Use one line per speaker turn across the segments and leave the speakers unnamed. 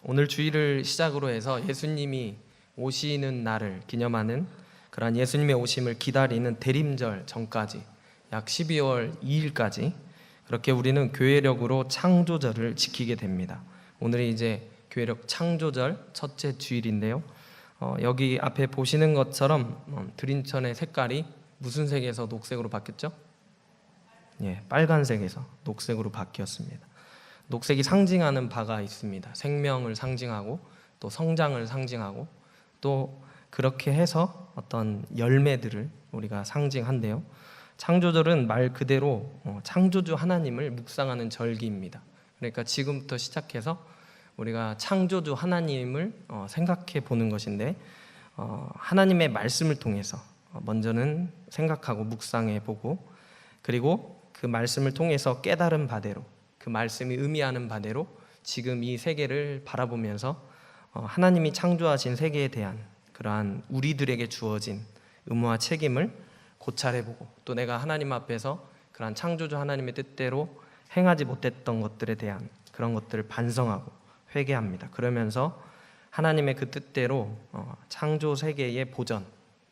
오늘 주일을 시작으로 해서 예수님이 오시는 날을 기념하는 그러한 예수님의 오심을 기다리는 대림절 전까지 약 12월 2일까지 그렇게 우리는 교회력으로 창조절을 지키게 됩니다. 오늘이 이제 교회력 창조절 첫째 주일인데요. 여기 앞에 보시는 것처럼 드림천의 색깔이 무슨 색에서 녹색으로 바뀌었죠? 빨간색에서 녹색으로 바뀌었습니다. 녹색이 상징하는 바가 있습니다. 생명을 상징하고 또 성장을 상징하고 또 그렇게 해서 어떤 열매들을 우리가 상징한대요. 창조절은 말 그대로 창조주 하나님을 묵상하는 절기입니다. 그러니까 지금부터 시작해서 우리가 창조주 하나님을 생각해 보는 것인데 하나님의 말씀을 통해서 먼저는 생각하고 묵상해 보고 그리고 그 말씀을 통해서 깨달은 바대로 그 말씀이 의미하는 바대로 지금 이 세계를 바라보면서 하나님이 창조하신 세계에 대한 그러한 우리들에게 주어진 의무와 책임을 고찰해보고 또 내가 하나님 앞에서 그러한 창조주 하나님의 뜻대로 행하지 못했던 것들에 대한 그런 것들을 반성하고 회개합니다. 그러면서 하나님의 그 뜻대로 창조 세계의 보전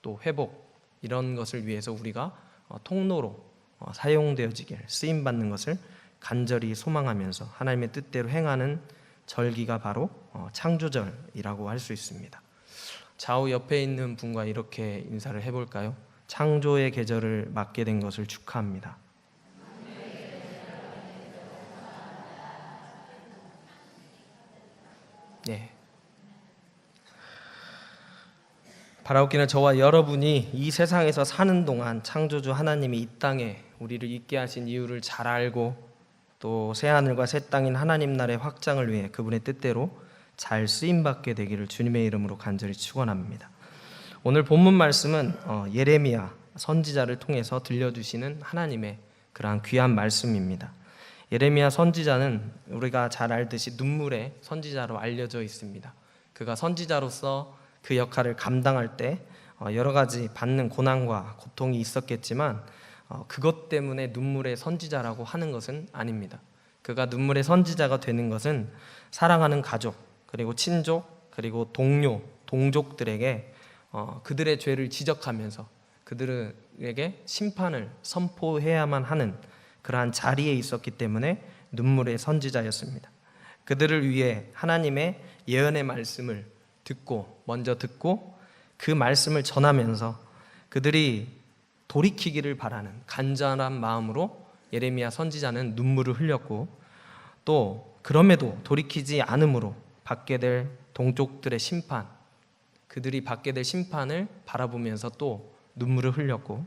또 회복 이런 것을 위해서 우리가 통로로 사용되어지길 쓰임받는 것을 간절히 소망하면서 하나님의 뜻대로 행하는 절기가 바로 창조절이라고 할 수 있습니다. 좌우 옆에 있는 분과 이렇게 인사를 해볼까요? 창조의 계절을 맞게 된 것을 축하합니다. 바라옵기는 저와 여러분이 이 세상에서 사는 동안 창조주 하나님이 이 땅에 우리를 있게 하신 이유를 잘 알고 또 새하늘과 새 땅인 하나님 나라의 확장을 위해 그분의 뜻대로 잘 쓰임받게 되기를 주님의 이름으로 간절히 축원합니다. 오늘 본문 말씀은 예레미야 선지자를 통해서 들려주시는 하나님의 그러한 귀한 말씀입니다. 예레미야 선지자는 우리가 잘 알듯이 눈물의 선지자로 알려져 있습니다. 그가 선지자로서 그 역할을 감당할 때 여러 가지 받는 고난과 고통이 있었겠지만 그것 때문에 눈물의 선지자라고 하는 것은 아닙니다. 그가 눈물의 선지자가 되는 것은 사랑하는 가족 그리고 친족 그리고 동료 동족들에게 그들의 죄를 지적하면서 그들에게 심판을 선포해야만 하는 그러한 자리에 있었기 때문에 눈물의 선지자였습니다. 그들을 위해 하나님의 예언의 말씀을 먼저 듣고 그 말씀을 전하면서 그들이 돌이키기를 바라는 간절한 마음으로 예레미야 선지자는 눈물을 흘렸고 또 그럼에도 돌이키지 않음으로 받게 될 동족들의 심판 그들이 받게 될 심판을 바라보면서 또 눈물을 흘렸고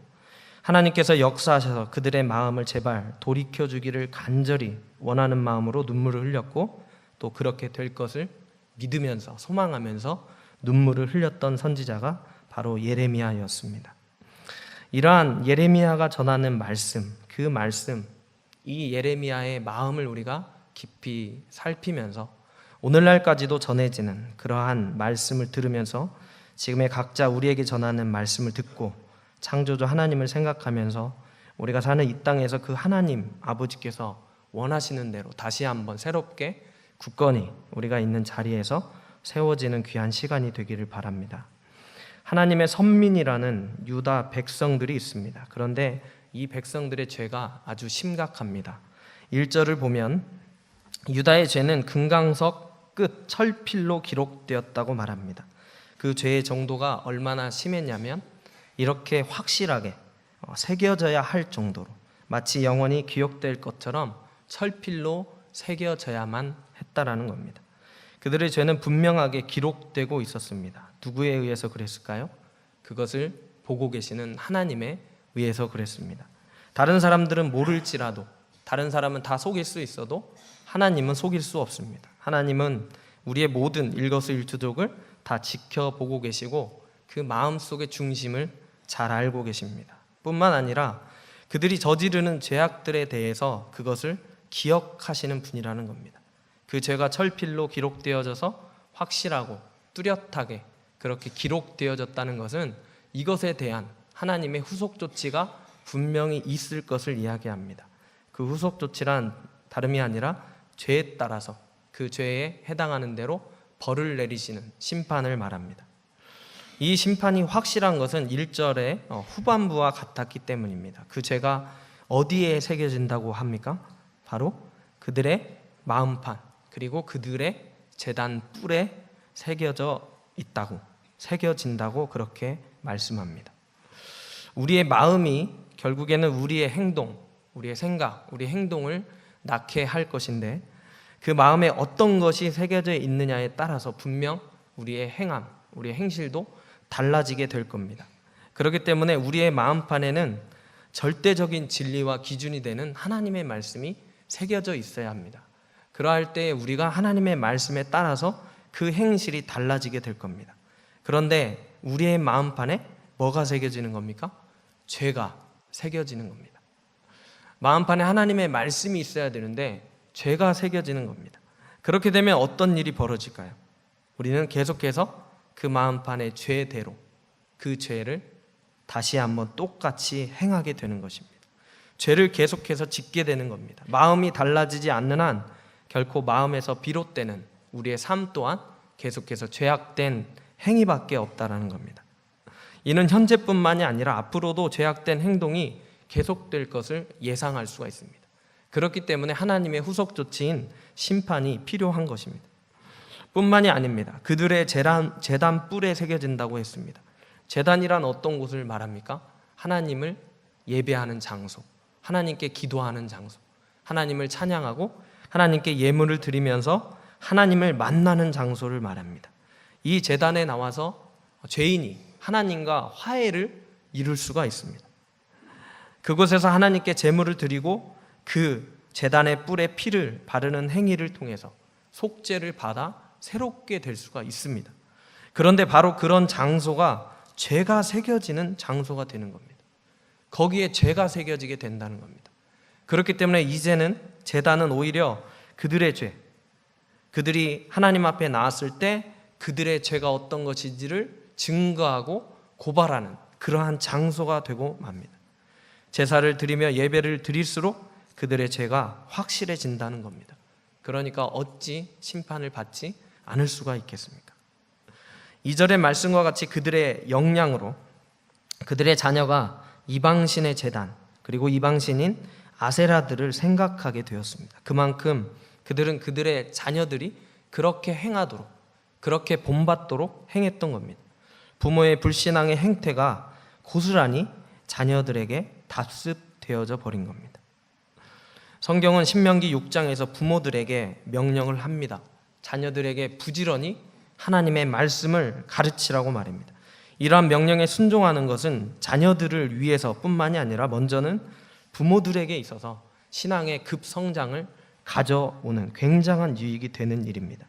하나님께서 역사하셔서 그들의 마음을 제발 돌이켜주기를 간절히 원하는 마음으로 눈물을 흘렸고 또 그렇게 될 것을 믿으면서 소망하면서 눈물을 흘렸던 선지자가 바로 예레미야였습니다. 이러한 예레미야가 전하는 말씀, 그 말씀, 이 예레미야의 마음을 우리가 깊이 살피면서 오늘날까지도 전해지는 그러한 말씀을 들으면서 지금의 각자 우리에게 전하는 말씀을 듣고 창조주 하나님을 생각하면서 우리가 사는 이 땅에서 그 하나님 아버지께서 원하시는 대로 다시 한번 새롭게 굳건히 우리가 있는 자리에서 세워지는 귀한 시간이 되기를 바랍니다. 하나님의 선민이라는 유다 백성들이 있습니다. 그런데 이 백성들의 죄가 아주 심각합니다. 1절을 보면 유다의 죄는 금강석 끝 철필로 기록되었다고 말합니다. 그 죄의 정도가 얼마나 심했냐면 이렇게 확실하게 새겨져야 할 정도로 마치 영원히 기억될 것처럼 철필로 새겨져야만 했다라는 겁니다. 그들의 죄는 분명하게 기록되고 있었습니다. 누구에 의해서 그랬을까요? 그것을 보고 계시는 하나님에 의해서 그랬습니다. 다른 사람들은 모를지라도 다른 사람은 다 속일 수 있어도 하나님은 속일 수 없습니다. 하나님은 우리의 모든 일거수일투족을 다 지켜보고 계시고 그 마음속의 중심을 잘 알고 계십니다. 뿐만 아니라 그들이 저지르는 죄악들에 대해서 그것을 기억하시는 분이라는 겁니다. 그 죄가 철필로 기록되어져서 확실하고 뚜렷하게 그렇게 기록되어졌다는 것은 이것에 대한 하나님의 후속 조치가 분명히 있을 것을 이야기합니다. 그 후속 조치란 다름이 아니라 죄에 따라서 그 죄에 해당하는 대로 벌을 내리시는 심판을 말합니다. 이 심판이 확실한 것은 1절의 후반부와 같았기 때문입니다. 그 죄가 어디에 새겨진다고 합니까? 바로 그들의 마음판, 그리고 그들의 제단 뿔에 새겨진다고 그렇게 말씀합니다. 우리의 마음이 결국에는 우리의 행동, 우리의 생각, 우리의 행동을 낳게 할 것인데, 그 마음에 어떤 것이 새겨져 있느냐에 따라서 분명 우리의 행함, 우리의 행실도 달라지게 될 겁니다. 그렇기 때문에 우리의 마음판에는 절대적인 진리와 기준이 되는 하나님의 말씀이 새겨져 있어야 합니다. 그러할 때 우리가 하나님의 말씀에 따라서 그 행실이 달라지게 될 겁니다. 그런데 우리의 마음판에 뭐가 새겨지는 겁니까? 죄가 새겨지는 겁니다. 마음판에 하나님의 말씀이 있어야 되는데 죄가 새겨지는 겁니다. 그렇게 되면 어떤 일이 벌어질까요? 우리는 계속해서 그 마음판의 죄대로 그 죄를 다시 한번 똑같이 행하게 되는 것입니다. 죄를 계속해서 짓게 되는 겁니다. 마음이 달라지지 않는 한 결코 마음에서 비롯되는 우리의 삶 또한 계속해서 죄악된 행위밖에 없다라는 겁니다. 이는 현재뿐만이 아니라 앞으로도 죄악된 행동이 계속될 것을 예상할 수가 있습니다. 그렇기 때문에 하나님의 후속 조치인 심판이 필요한 것입니다. 뿐만이 아닙니다. 그들의 제단 뿔에 새겨진다고 했습니다. 제단이란 어떤 곳을 말합니까? 하나님을 예배하는 장소, 하나님께 기도하는 장소, 하나님을 찬양하고 하나님께 예물을 드리면서 하나님을 만나는 장소를 말합니다. 이 제단에 나와서 죄인이 하나님과 화해를 이룰 수가 있습니다. 그곳에서 하나님께 제물을 드리고 그 제단의 뿔에 피를 바르는 행위를 통해서 속죄를 받아 새롭게 될 수가 있습니다. 그런데 바로 그런 장소가 죄가 새겨지는 장소가 되는 겁니다. 거기에 죄가 새겨지게 된다는 겁니다. 그렇기 때문에 이제는 제단은 오히려 그들의 죄, 그들이 하나님 앞에 나왔을 때 그들의 죄가 어떤 것인지를 증거하고 고발하는 그러한 장소가 되고 맙니다. 제사를 드리며 예배를 드릴수록 그들의 죄가 확실해진다는 겁니다. 그러니까 어찌 심판을 받지 않을 수가 있겠습니까? 2절의 말씀과 같이 그들의 역량으로 그들의 자녀가 이방신의 제단, 그리고 이방신인 아세라들을 생각하게 되었습니다. 그만큼 그들은 그들의 자녀들이 그렇게 행하도록, 그렇게 본받도록 행했던 겁니다. 부모의 불신앙의 행태가 고스란히 자녀들에게 답습되어져 버린 겁니다. 성경은 신명기 6장에서 부모들에게 명령을 합니다. 자녀들에게 부지런히 하나님의 말씀을 가르치라고 말합니다. 이러한 명령에 순종하는 것은 자녀들을 위해서뿐만이 아니라 먼저는 부모들에게 있어서 신앙의 급성장을 가져오는 굉장한 유익이 되는 일입니다.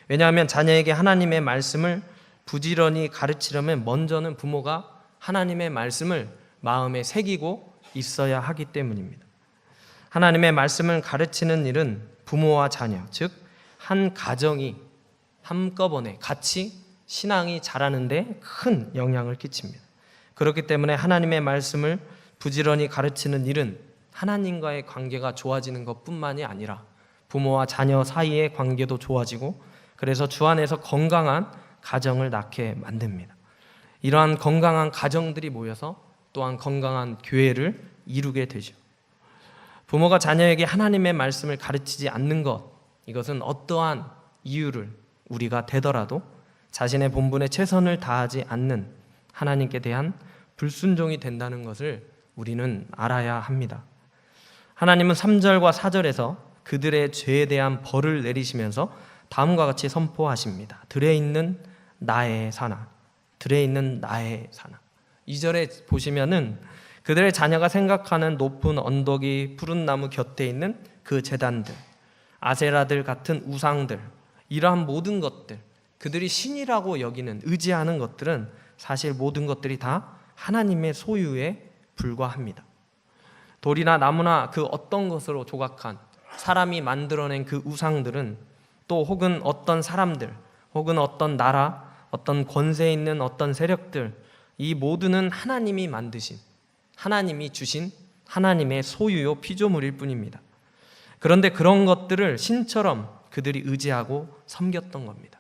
왜냐하면 자녀에게 하나님의 말씀을 부지런히 가르치려면 먼저는 부모가 하나님의 말씀을 마음에 새기고 있어야 하기 때문입니다. 하나님의 말씀을 가르치는 일은 부모와 자녀, 즉 한 가정이 한꺼번에 같이 신앙이 자라는 데 큰 영향을 끼칩니다. 그렇기 때문에 하나님의 말씀을 부지런히 가르치는 일은 하나님과의 관계가 좋아지는 것뿐만이 아니라 부모와 자녀 사이의 관계도 좋아지고, 그래서 주 안에서 건강한 가정을 낳게 만듭니다. 이러한 건강한 가정들이 모여서 또한 건강한 교회를 이루게 되죠. 부모가 자녀에게 하나님의 말씀을 가르치지 않는 것, 이것은 어떠한 이유를 우리가 대더라도 자신의 본분에 최선을 다하지 않는 하나님께 대한 불순종이 된다는 것을 우리는 알아야 합니다. 하나님은 3절과 4절에서 그들의 죄에 대한 벌을 내리시면서 다음과 같이 선포하십니다. 들에 있는 나의 사나, 들에 있는 나의 사나. 2절에 보시면은 그들의 자녀가 생각하는 높은 언덕이 푸른 나무 곁에 있는 그 제단들, 아세라들 같은 우상들, 이러한 모든 것들, 그들이 신이라고 여기는, 의지하는 것들은 사실 모든 것들이 다 하나님의 소유에 불과합니다. 돌이나 나무나 그 어떤 것으로 조각한 사람이 만들어낸 그 우상들은, 또 혹은 어떤 사람들, 혹은 어떤 나라, 어떤 권세 있는 어떤 세력들, 이 모두는 하나님이 만드신, 하나님이 주신 하나님의 소유요 피조물일 뿐입니다. 그런데 그런 것들을 신처럼 그들이 의지하고 섬겼던 겁니다.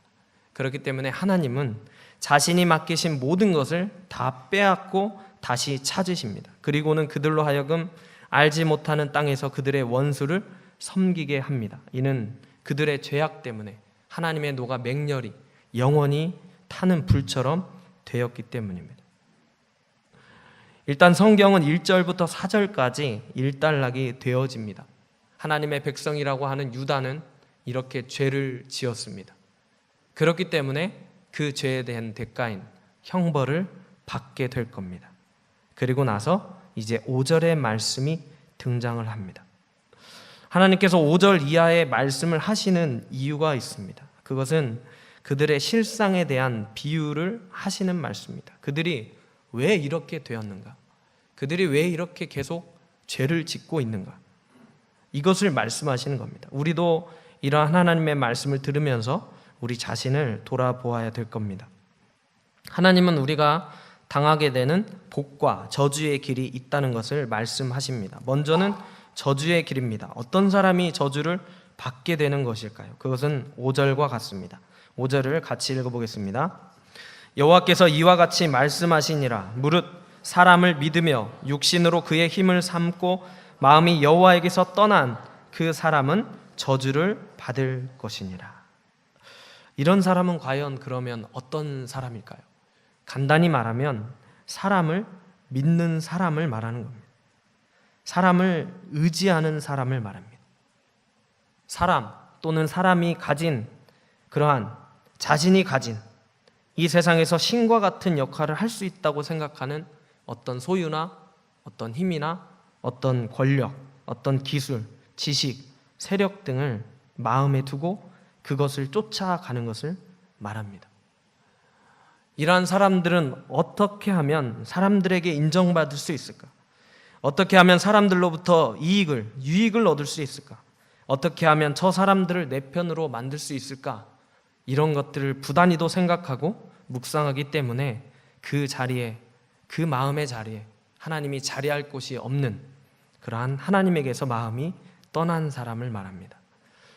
그렇기 때문에 하나님은 자신이 맡기신 모든 것을 다 빼앗고 다시 찾으십니다. 그리고는 그들로 하여금 알지 못하는 땅에서 그들의 원수를 섬기게 합니다. 이는 그들의 죄악 때문에 하나님의 노가 맹렬히 영원히 타는 불처럼 되었기 때문입니다. 일단 성경은 1절부터 4절까지 일단락이 되어집니다. 하나님의 백성이라고 하는 유다는 이렇게 죄를 지었습니다. 그렇기 때문에 그 죄에 대한 대가인 형벌을 받게 될 겁니다. 그리고 나서 이제 5절의 말씀이 등장을 합니다. 하나님께서 5절 이하의 말씀을 하시는 이유가 있습니다. 그것은 그들의 실상에 대한 비유를 하시는 말씀입니다. 그들이 왜 이렇게 되었는가? 그들이 왜 이렇게 계속 죄를 짓고 있는가? 이것을 말씀하시는 겁니다. 우리도 이러한 하나님의 말씀을 들으면서 우리 자신을 돌아보아야 될 겁니다. 하나님은 우리가 당하게 되는 복과 저주의 길이 있다는 것을 말씀하십니다. 먼저는 저주의 길입니다. 어떤 사람이 저주를 받게 되는 것일까요? 그것은 5절과 같습니다. 5절을 같이 읽어보겠습니다. 여호와께서 이와 같이 말씀하시니라. 무릇 사람을 믿으며 육신으로 그의 힘을 삼고 마음이 여호와에게서 떠난 그 사람은 저주를 받을 것이니라. 이런 사람은 과연 그러면 어떤 사람일까요? 간단히 말하면 사람을 믿는 사람을 말하는 겁니다. 사람을 의지하는 사람을 말합니다. 사람 또는 사람이 가진 그러한 자신이 가진 이 세상에서 신과 같은 역할을 할 수 있다고 생각하는 어떤 소유나 어떤 힘이나 어떤 권력, 어떤 기술, 지식, 세력 등을 마음에 두고 그것을 쫓아가는 것을 말합니다. 이러한 사람들은 어떻게 하면 사람들에게 인정받을 수 있을까? 어떻게 하면 사람들로부터 유익을 얻을 수 있을까? 어떻게 하면 저 사람들을 내 편으로 만들 수 있을까? 이런 것들을 부단히도 생각하고 묵상하기 때문에 그 자리에, 그 마음의 자리에 하나님이 자리할 곳이 없는 그러한 하나님에게서 마음이 떠난 사람을 말합니다.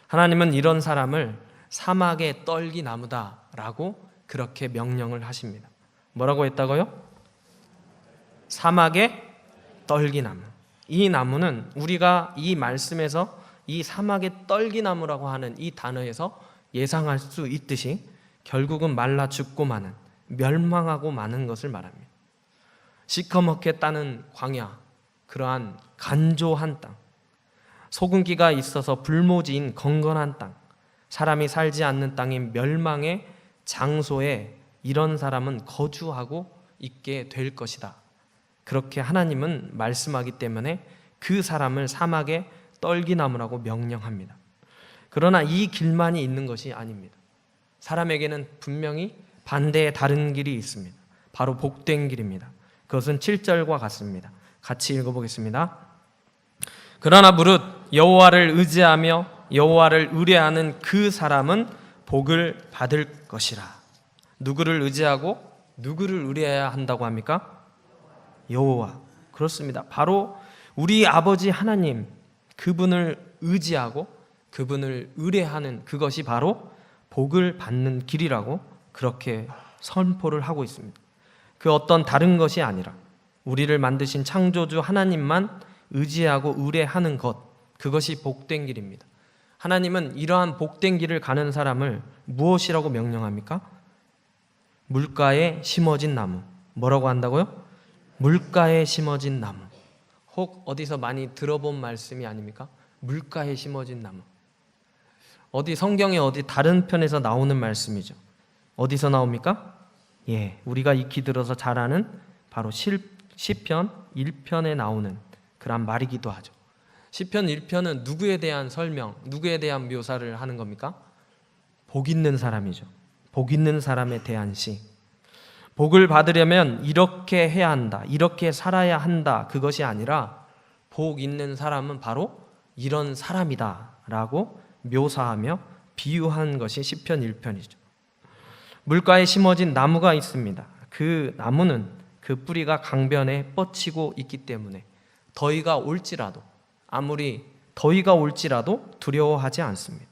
하나님은 이런 사람을 사막의 떨기나무다라고 그렇게 명령을 하십니다. 뭐라고 했다고요? 사막의 떨기나무. 이 나무는 우리가 이 말씀에서 이 사막의 떨기나무라고 하는 이 단어에서 예상할 수 있듯이 결국은 말라 죽고 마는, 멸망하고 마는 것을 말합니다. 시커멓게 따는 광야, 그러한 간조한 땅, 소금기가 있어서 불모지인 건건한 땅, 사람이 살지 않는 땅인 멸망의 장소에 이런 사람은 거주하고 있게 될 것이다. 그렇게 하나님은 말씀하기 때문에 그 사람을 사막의 떨기나무라고 명령합니다. 그러나 이 길만이 있는 것이 아닙니다. 사람에게는 분명히 반대의 다른 길이 있습니다. 바로 복된 길입니다. 그것은 7절과 같습니다. 같이 읽어보겠습니다. 그러나 무릇 여호와를 의지하며 여호와를 의뢰하는 그 사람은 복을 받을 것이라. 누구를 의지하고 누구를 의뢰해야 한다고 합니까? 여호와. 그렇습니다. 바로 우리 아버지 하나님, 그분을 의지하고 그분을 의뢰하는 그것이 바로 복을 받는 길이라고 그렇게 선포를 하고 있습니다. 그 어떤 다른 것이 아니라 우리를 만드신 창조주 하나님만 의지하고 의뢰하는 것, 그것이 복된 길입니다. 하나님은 이러한 복된 길을 가는 사람을 무엇이라고 명령합니까? 물가에 심어진 나무. 뭐라고 한다고요? 물가에 심어진 나무. 혹 어디서 많이 들어본 말씀이 아닙니까? 물가에 심어진 나무. 어디 성경에 어디 다른 편에서 나오는 말씀이죠. 어디서 나옵니까? 우리가 익히 들어서 잘 아는 바로 시편 1편에 나오는 그런 말이기도 하죠. 시편 1편은 누구에 대한 설명, 누구에 대한 묘사를 하는 겁니까? 복 있는 사람이죠. 복 있는 사람에 대한 시. 복을 받으려면 이렇게 해야 한다, 이렇게 살아야 한다, 그것이 아니라 복 있는 사람은 바로 이런 사람이다 라고 묘사하며 비유한 것이 시편 1편이죠. 물가에 심어진 나무가 있습니다. 그 나무는 그 뿌리가 강변에 뻗치고 있기 때문에 아무리 더위가 올지라도 두려워하지 않습니다.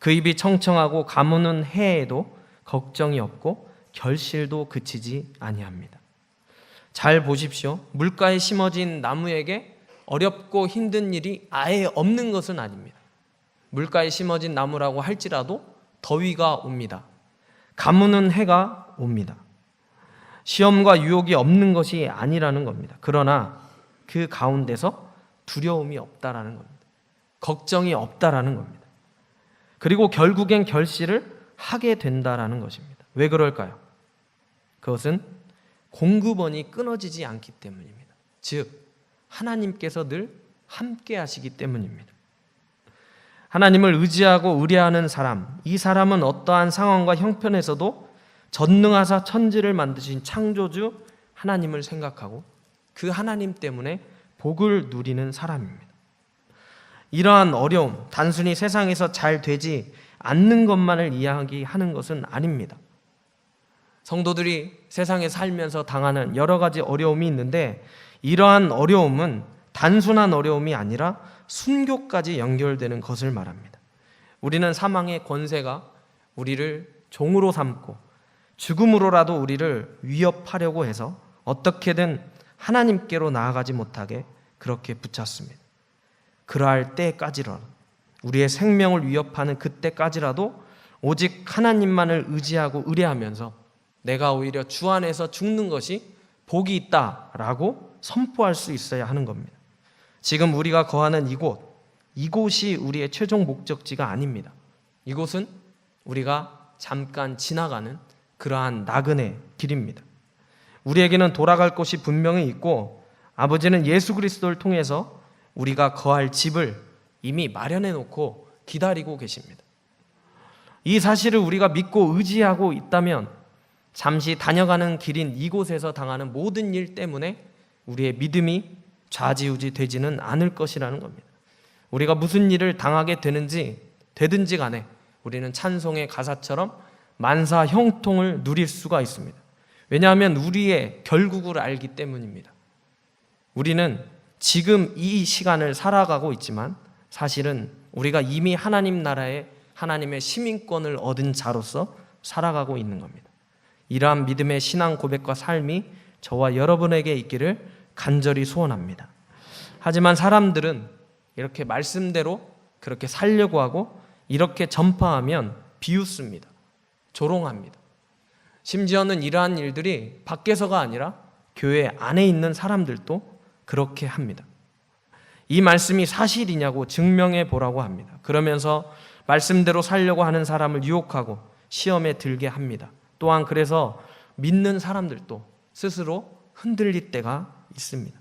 그 입이 청청하고 가무는 해에도 걱정이 없고 결실도 그치지 아니합니다. 잘 보십시오. 물가에 심어진 나무에게 어렵고 힘든 일이 아예 없는 것은 아닙니다. 물가에 심어진 나무라고 할지라도 더위가 옵니다. 가무는 해가 옵니다. 시험과 유혹이 없는 것이 아니라는 겁니다. 그러나 그 가운데서 두려움이 없다라는 겁니다. 걱정이 없다라는 겁니다. 그리고 결국엔 결실을 하게 된다라는 것입니다. 왜 그럴까요? 그것은 공급원이 끊어지지 않기 때문입니다. 즉 하나님께서 늘 함께 하시기 때문입니다. 하나님을 의지하고 의뢰하는 사람, 이 사람은 어떠한 상황과 형편에서도 전능하사 천지를 만드신 창조주 하나님을 생각하고 그 하나님 때문에 복을 누리는 사람입니다. 이러한 어려움, 단순히 세상에서 잘 되지 않는 것만을 이야기하는 것은 아닙니다. 성도들이 세상에 살면서 당하는 여러 가지 어려움이 있는데 이러한 어려움은 단순한 어려움이 아니라 순교까지 연결되는 것을 말합니다. 우리는 사망의 권세가 우리를 종으로 삼고 죽음으로라도 우리를 위협하려고 해서 어떻게든 하나님께로 나아가지 못하게 그렇게 붙잡습니다. 그러할 때까지라도, 우리의 생명을 위협하는 그때까지라도 오직 하나님만을 의지하고 의뢰하면서 내가 오히려 주 안에서 죽는 것이 복이 있다라고 선포할 수 있어야 하는 겁니다. 지금 우리가 거하는 이곳이 우리의 최종 목적지가 아닙니다. 이곳은 우리가 잠깐 지나가는 그러한 나그네 길입니다. 우리에게는 돌아갈 곳이 분명히 있고 아버지는 예수 그리스도를 통해서 우리가 거할 집을 이미 마련해 놓고 기다리고 계십니다. 이 사실을 우리가 믿고 의지하고 있다면 잠시 다녀가는 길인 이곳에서 당하는 모든 일 때문에 우리의 믿음이 좌지우지 되지는 않을 것이라는 겁니다. 우리가 무슨 일을 당하게 되든지 간에 우리는 찬송의 가사처럼 만사 형통을 누릴 수가 있습니다. 왜냐하면 우리의 결국을 알기 때문입니다. 우리는 지금 이 시간을 살아가고 있지만 사실은 우리가 이미 하나님 나라의 하나님의 시민권을 얻은 자로서 살아가고 있는 겁니다. 이러한 믿음의 신앙 고백과 삶이 저와 여러분에게 있기를 간절히 소원합니다. 하지만 사람들은 이렇게 말씀대로 그렇게 살려고 하고 이렇게 전파하면 비웃습니다. 조롱합니다. 심지어는 이러한 일들이 밖에서가 아니라 교회 안에 있는 사람들도 그렇게 합니다. 이 말씀이 사실이냐고 증명해 보라고 합니다. 그러면서 말씀대로 살려고 하는 사람을 유혹하고 시험에 들게 합니다. 또한 그래서 믿는 사람들도 스스로 흔들릴 때가 있습니다.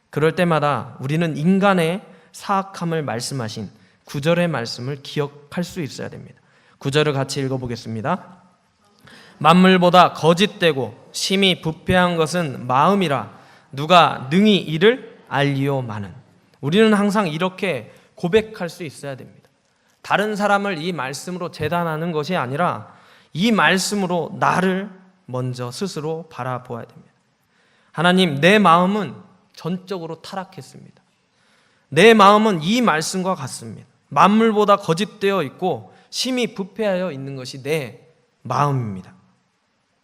그럴 때마다 우리는 인간의 사악함을 말씀하신 9절의 말씀을 기억할 수 있어야 됩니다. 9절을 같이 읽어보겠습니다. 만물보다 거짓되고 심히 부패한 것은 마음이라 누가 능히 이를 알리오마는. 우리는 항상 이렇게 고백할 수 있어야 됩니다. 다른 사람을 이 말씀으로 재단하는 것이 아니라 이 말씀으로 나를 먼저 스스로 바라보아야 됩니다. 하나님, 내 마음은 전적으로 타락했습니다. 내 마음은 이 말씀과 같습니다. 만물보다 거짓되어 있고 심히 부패하여 있는 것이 내 마음입니다.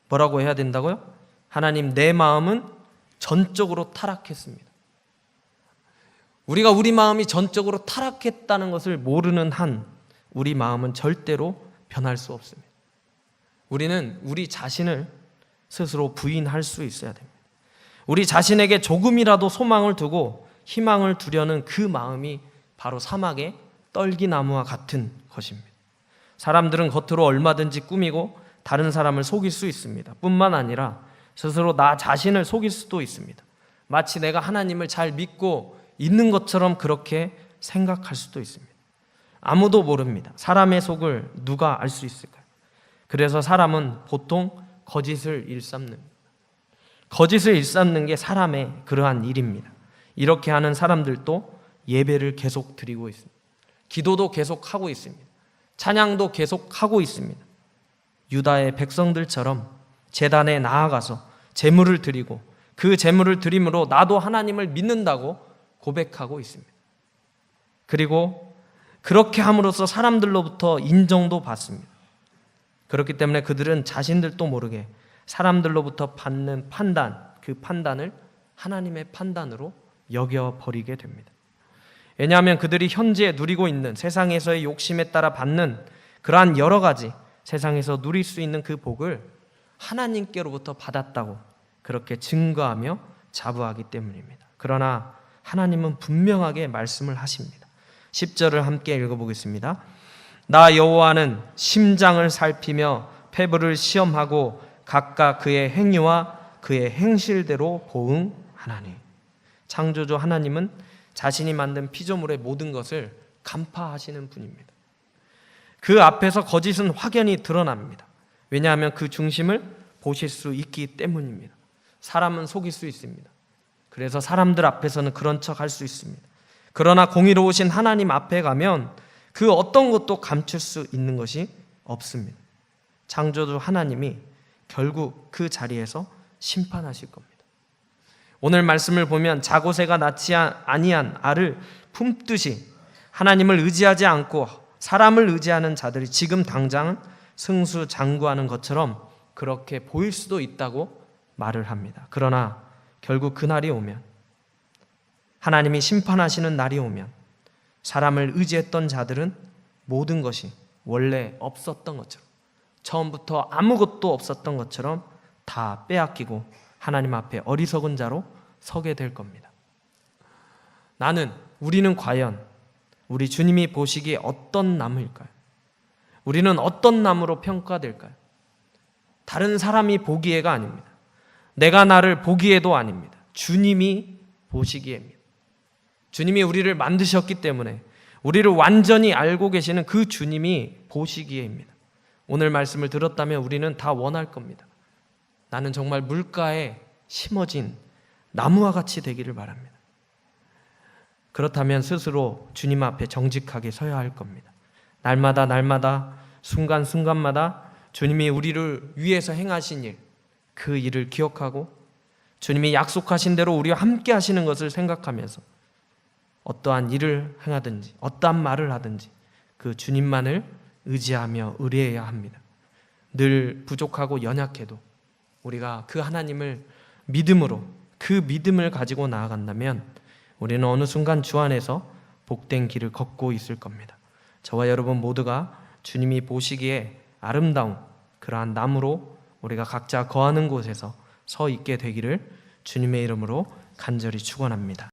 뭐라고 해야 된다고요? 하나님, 내 마음은 전적으로 타락했습니다. 우리가 우리 마음이 전적으로 타락했다는 것을 모르는 한 우리 마음은 절대로 변할 수 없습니다. 우리는 우리 자신을 스스로 부인할 수 있어야 됩니다. 우리 자신에게 조금이라도 소망을 두고 희망을 두려는 그 마음이 바로 사막의 떨기나무와 같은 것입니다. 사람들은 겉으로 얼마든지 꾸미고 다른 사람을 속일 수 있습니다. 뿐만 아니라 스스로 나 자신을 속일 수도 있습니다. 마치 내가 하나님을 잘 믿고 있는 것처럼 그렇게 생각할 수도 있습니다. 아무도 모릅니다. 사람의 속을 누가 알 수 있을까요? 그래서 사람은 보통 거짓을 일삼는 게 사람의 그러한 일입니다. 이렇게 하는 사람들도 예배를 계속 드리고 있습니다. 기도도 계속하고 있습니다. 찬양도 계속하고 있습니다. 유다의 백성들처럼 제단에 나아가서 제물을 드리고 그 제물을 드림으로 나도 하나님을 믿는다고 고백하고 있습니다. 그리고 그렇게 함으로써 사람들로부터 인정도 받습니다. 그렇기 때문에 그들은 자신들도 모르게 사람들로부터 받는 판단, 그 판단을 하나님의 판단으로 여겨버리게 됩니다. 왜냐하면 그들이 현재 누리고 있는 세상에서의 욕심에 따라 받는 그러한 여러 가지 세상에서 누릴 수 있는 그 복을 하나님께로부터 받았다고 그렇게 증거하며 자부하기 때문입니다. 그러나 하나님은 분명하게 말씀을 하십니다. 10절을 함께 읽어보겠습니다. 나 여호와는 심장을 살피며 폐부를 시험하고 각각 그의 행위와 그의 행실대로 보응하나니. 창조주 하나님은 자신이 만든 피조물의 모든 것을 간파하시는 분입니다. 그 앞에서 거짓은 확연히 드러납니다. 왜냐하면 그 중심을 보실 수 있기 때문입니다. 사람은 속일 수 있습니다. 그래서 사람들 앞에서는 그런 척 할 수 있습니다. 그러나 공의로우신 하나님 앞에 가면 그 어떤 것도 감출 수 있는 것이 없습니다. 창조주 하나님이 결국 그 자리에서 심판하실 겁니다. 오늘 말씀을 보면 자고새가 낳지 아니한 알을 품듯이 하나님을 의지하지 않고 사람을 의지하는 자들이 지금 당장 승수장구하는 것처럼 그렇게 보일 수도 있다고 말을 합니다. 그러나 결국 그날이 오면, 하나님이 심판하시는 날이 오면 사람을 의지했던 자들은 모든 것이 원래 없었던 것처럼, 처음부터 아무것도 없었던 것처럼 다 빼앗기고 하나님 앞에 어리석은 자로 서게 될 겁니다. 우리는 과연 우리 주님이 보시기에 어떤 나무일까요? 우리는 어떤 나무로 평가될까요? 다른 사람이 보기에가 아닙니다. 내가 나를 보기에도 아닙니다. 주님이 보시기에입니다. 주님이 우리를 만드셨기 때문에 우리를 완전히 알고 계시는 그 주님이 보시기에입니다. 오늘 말씀을 들었다면 우리는 다 원할 겁니다. 나는 정말 물가에 심어진 나무와 같이 되기를 바랍니다. 그렇다면 스스로 주님 앞에 정직하게 서야 할 겁니다. 날마다 순간순간마다 주님이 우리를 위해서 행하신 일, 그 일을 기억하고 주님이 약속하신 대로 우리와 함께 하시는 것을 생각하면서 어떠한 일을 행하든지 어떠한 말을 하든지 그 주님만을 의지하며 의뢰해야 합니다. 늘 부족하고 연약해도 우리가 그 하나님을 믿음으로, 그 믿음을 가지고 나아간다면 우리는 어느 순간 주 안에서 복된 길을 걷고 있을 겁니다. 저와 여러분 모두가 주님이 보시기에 아름다운 그러한 나무로 우리가 각자 거하는 곳에서 서 있게 되기를 주님의 이름으로 간절히 축원합니다.